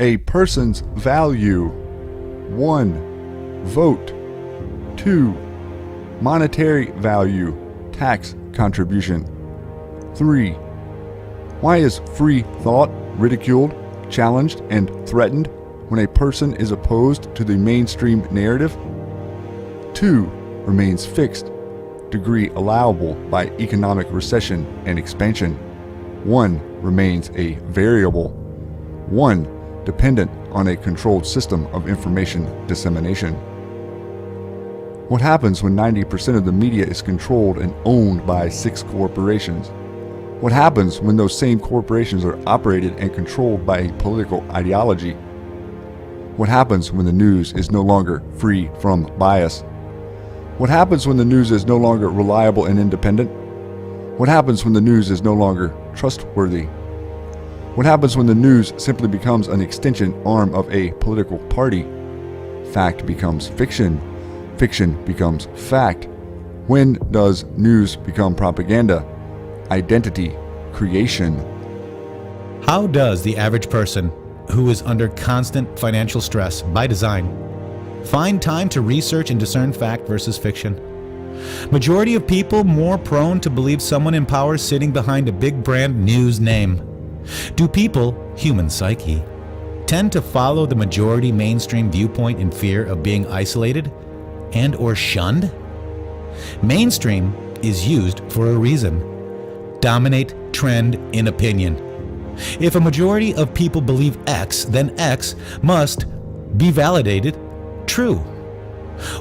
A person's value. 1. Vote. 2. Monetary value, tax contribution. 3. Why is free thought ridiculed, challenged, and threatened when a person is opposed to the mainstream narrative? 2. Remains fixed, degree allowable by economic recession and expansion. 1. Remains a variable. 1. Dependent on a controlled system of information dissemination. What happens when 90% of the media is controlled and owned by 6 corporations? What happens when those same corporations are operated and controlled by a political ideology? What happens when the news is no longer free from bias? What happens when the news is no longer reliable and independent? What happens when the news is no longer trustworthy? What happens when the news simply becomes an extension arm of a political party? Fact becomes fiction. Fiction becomes fact. When does news become propaganda? Identity creation. How does the average person who is under constant financial stress by design find time to research and discern fact versus fiction? Majority of people more prone to believe someone in power sitting behind a big brand news name. Do people, human psyche, tend to follow the majority mainstream viewpoint in fear of being isolated and or shunned? Mainstream is used for a reason. Dominate trend in opinion. If a majority of people believe X, then X must be validated true.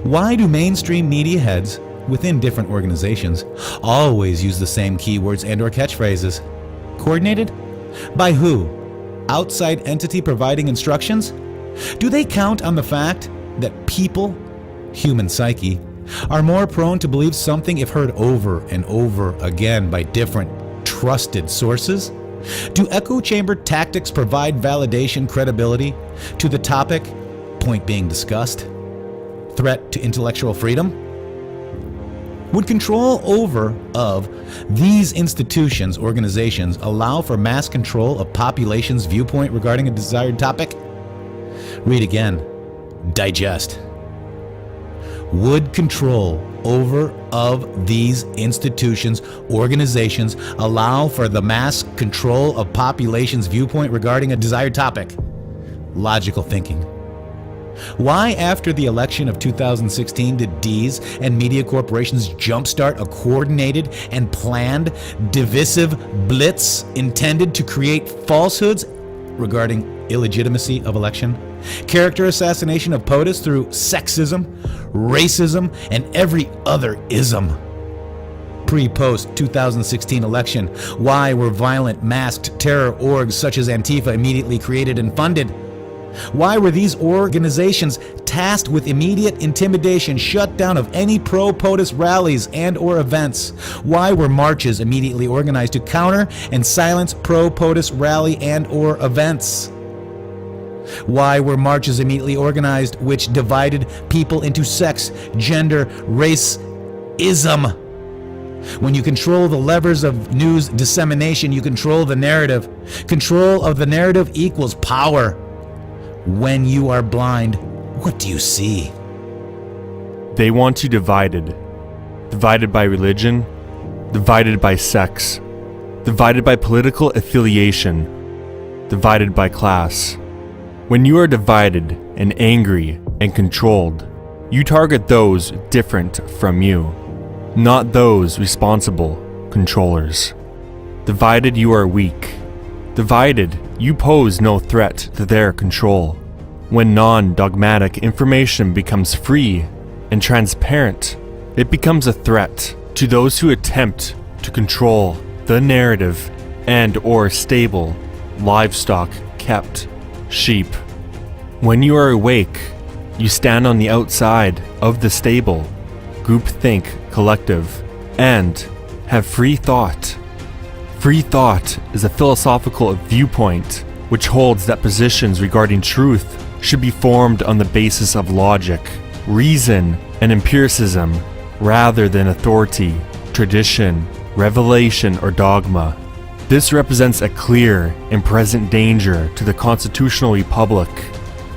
Why do mainstream media heads within different organizations always use the same keywords and or catchphrases? Coordinated? By who? Outside entity providing instructions? Do they count on the fact that people, human psyche, are more prone to believe something if heard over and over again by different trusted sources? Do echo chamber tactics provide validation credibility to the topic, point being discussed? Threat to intellectual freedom? Would control over of these institutions, organizations, allow for mass control of population's viewpoint regarding a desired topic? Read again. Digest. Would control over of these institutions, organizations, allow for the mass control of population's viewpoint regarding a desired topic? Logical thinking. Why, after the election of 2016, did D's and media corporations jumpstart a coordinated and planned divisive blitz intended to create falsehoods regarding illegitimacy of election, character assassination of POTUS through sexism, racism, and every other ism? Pre-post 2016 election, why were violent masked terror orgs such as Antifa immediately created and funded? Why were these organizations tasked with immediate intimidation, shutdown of any pro-POTUS rallies and or events? Why were marches immediately organized to counter and silence pro-POTUS rally and or events? Why were marches immediately organized which divided people into sex, gender, race, ism? When you control the levers of news dissemination, you control the narrative. Control of the narrative equals power. When you are blind, what do you see? They want you divided. Divided by religion, divided by sex, divided by political affiliation, divided by class. When you are divided and angry and controlled, you target those different from you, not those responsible controllers. Divided, you are weak. Divided, you pose no threat to their control. When non-dogmatic information becomes free and transparent, it becomes a threat to those who attempt to control the narrative and or stable livestock kept, sheep. When you are awake, you stand on the outside of the stable, groupthink collective, and have free thought. Free thought is a philosophical viewpoint which holds that positions regarding truth should be formed on the basis of logic, reason, and empiricism, rather than authority, tradition, revelation, or dogma. This represents a clear and present danger to the constitutional republic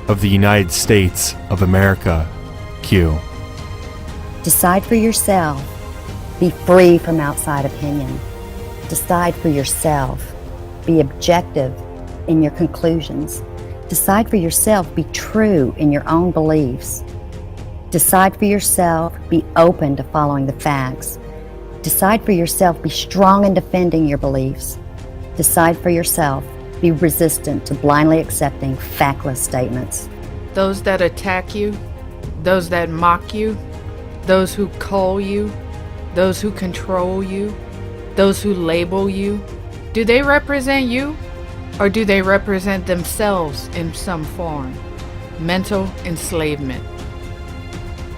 of the United States of America. Q. Decide for yourself. Be free from outside opinion. Decide for yourself. Be objective in your conclusions. Decide for yourself. Be true in your own beliefs. Decide for yourself. Be open to following the facts. Decide for yourself. Be strong in defending your beliefs. Decide for yourself. Be resistant to blindly accepting factless statements. Those that attack you, those that mock you, those who call you, those who control you, those who label you, do they represent you, or do they represent themselves in some form? Mental enslavement.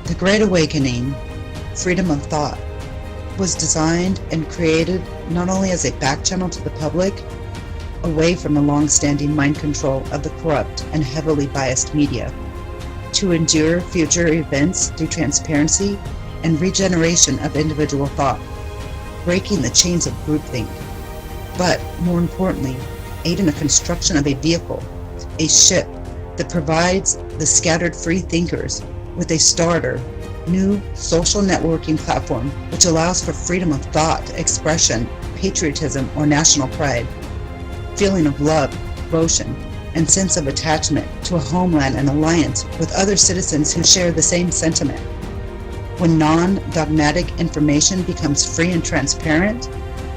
The Great Awakening, freedom of thought, was designed and created not only as a back channel to the public, away from the long-standing mind control of the corrupt and heavily biased media, to endure future events through transparency and regeneration of individual thought, breaking the chains of groupthink, but more importantly, aid in the construction of a vehicle, a ship that provides the scattered free thinkers with a starter, new social networking platform which allows for freedom of thought, expression, patriotism, or national pride, feeling of love, devotion, and sense of attachment to a homeland and alliance with other citizens who share the same sentiment. When non-dogmatic information becomes free and transparent,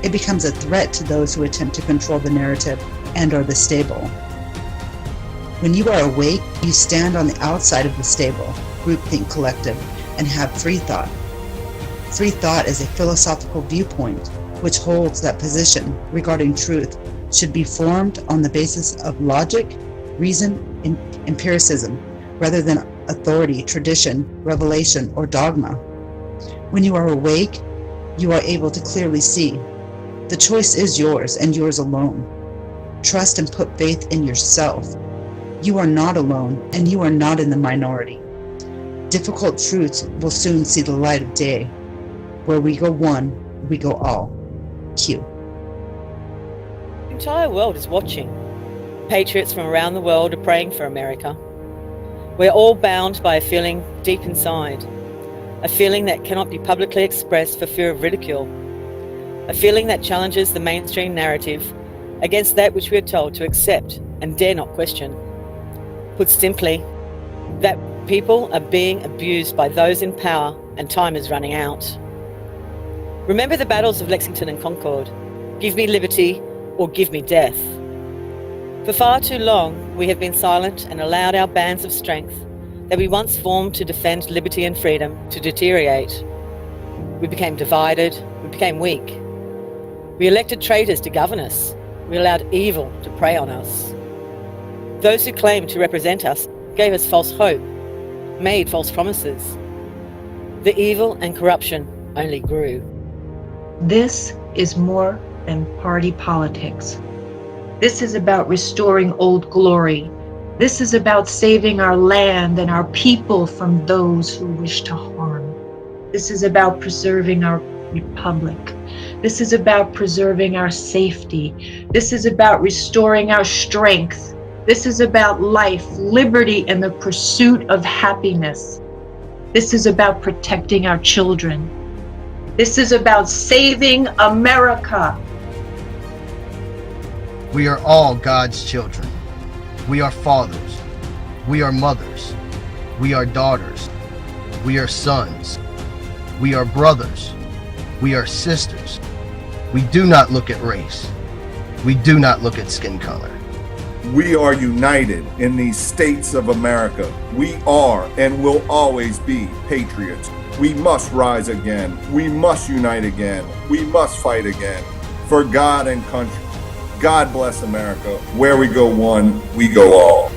it becomes a threat to those who attempt to control the narrative and/or the stable. When you are awake, you stand on the outside of the stable, groupthink collective, and have free thought. Free thought is a philosophical viewpoint which holds that position regarding truth should be formed on the basis of logic, reason, and empiricism, rather than authority, tradition, revelation, or dogma. When you are awake, you are able to clearly see. The choice is yours and yours alone. Trust and put faith in yourself. You are not alone and you are not in the minority. Difficult truths will soon see the light of day. Where we go one, we go all. Q. The entire world is watching. Patriots from around the world are praying for America. We're all bound by a feeling deep inside, a feeling that cannot be publicly expressed for fear of ridicule, a feeling that challenges the mainstream narrative against that which we are told to accept and dare not question. Put simply, that people are being abused by those in power and time is running out. Remember the battles of Lexington and Concord. Give me liberty or give me death. For far too long, we have been silent and allowed our bands of strength that we once formed to defend liberty and freedom to deteriorate. We became divided, we became weak. We elected traitors to govern us. We allowed evil to prey on us. Those who claimed to represent us gave us false hope, made false promises. The evil and corruption only grew. This is more than party politics. This is about restoring old glory. This is about saving our land and our people from those who wish to harm. This is about preserving our republic. This is about preserving our safety. This is about restoring our strength. This is about life, liberty, and the pursuit of happiness. This is about protecting our children. This is about saving America. We are all God's children. We are fathers. We are mothers. We are daughters. We are sons. We are brothers. We are sisters. We do not look at race. We do not look at skin color. We are united in these states of America. We are and will always be patriots. We must rise again. We must unite again. We must fight again for God and country. God bless America. Where we go one, we go all.